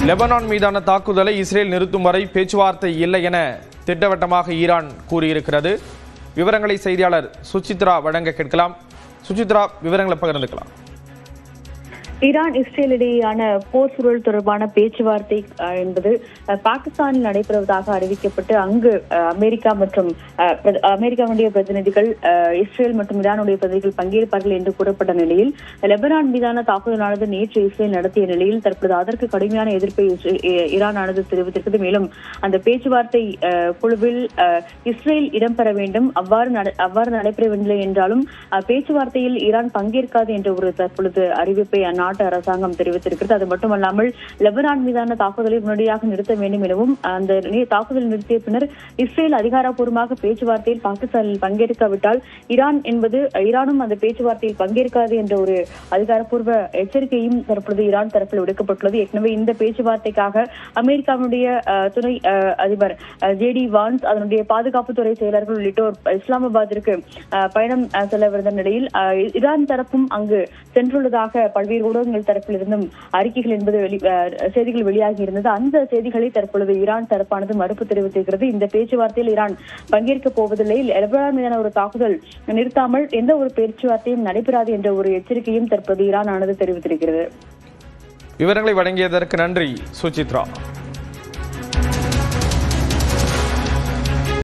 Lebanon மீதான தாக்குதலை Israel நிறுத்தும் வரை பேச்சுவார்த்தை இல்லை என திட்டவட்டமாக ஈரான் கூறியிருக்கிறது. விவரங்களை செய்தியாளர் சுசித்ரா வழங்க கேட்கலாம். சுசித்ரா, விவரங்களை பகிர்ந்துக்கலாம். ஈரான் இஸ்ரேல் இடையேயான போர் சூழல் தொடர்பான பேச்சுவார்த்தை என்பது பாகிஸ்தானில் நடைபெறுவதாக அறிவிக்கப்பட்டு அங்கு அமெரிக்காவுடைய பிரதிநிதிகள் இஸ்ரேல் மற்றும் ஈரானுடைய பிரதிநிதிகள் பங்கேற்பார்கள் என்று கூறப்பட்ட நிலையில் லெபனான் மீதான தாக்குதலானது நேற்று இஸ்ரேல் நடத்திய நிலையில் தற்போது அதற்கு கடுமையான எதிர்ப்பை ஈரானானது தெரிவித்திருக்கிறது. மேலும் அந்த பேச்சுவார்த்தை குழுவில் இஸ்ரேல் இடம்பெற வேண்டும், அவ்வாறு நடைபெறவில்லை என்றாலும் பேச்சுவார்த்தையில் ஈரான் பங்கேற்காது என்ற ஒரு தற்பொழுது அறிவிப்பை அந்நாட்டு அரசாங்கம் தெரிவித்திருக்கிறது. அது மட்டுமல்லாமல் லெபனான் மீதான தாக்குதலை உடனடியாக நிறுத்த வேண்டும் எனவும் அந்த தாக்குதல் நிறுத்திய பின்னர் இஸ்ரேல் அதிகாரப்பூர்வமாக பேச்சுவார்த்தையில் பாகிஸ்தானில் பங்கேற்காவிட்டால் ஈரானும் அந்த பேச்சுவார்த்தையில் பங்கேற்காது என்ற ஒரு அதிகாரப்பூர்வ எச்சரிக்கையும் தற்பொழுது ஈரான் தரப்பில் விடுக்கப்பட்டுள்ளது. ஏற்கனவே இந்த பேச்சுவார்த்தைக்காக அமெரிக்காவுடைய துணை அதிபர் ஜேடி வான்ஸ், அதனுடைய பாதுகாப்புத்துறை செயலர்கள் உள்ளிட்டோர் இஸ்லாமாபாத்திற்கு பயணம் செல்லவிருந்த நிலையில் ஈரான் தரப்பும் அங்கு சென்றுள்ளதாக பல்வேறு ஊடகங்கள் தரப்பில் இருந்தும் அறிக்கைகள் என்பது செய்திகள் வெளியாகி இருந்தது. அந்த செய்திகளை தற்பொழுது ஈரான் தரப்பானது மறுப்பு தெரிவித்திருக்கிறது. இந்த பேச்சுவார்த்தையில் ஈரான் பங்கேற்கப் போவதில்லை, லெபனான் மீதான ஒரு தாக்குதல் நிறுத்தாமல் எந்த ஒரு பேச்சுவார்த்தையும் நடைபெறாது என்ற ஒரு எச்சரிக்கையும் தற்போது ஈரான் ஆனது தெரிவித்திருக்கிறது. விவரங்களை வழங்கியதற்கு நன்றி சுசித்ரா.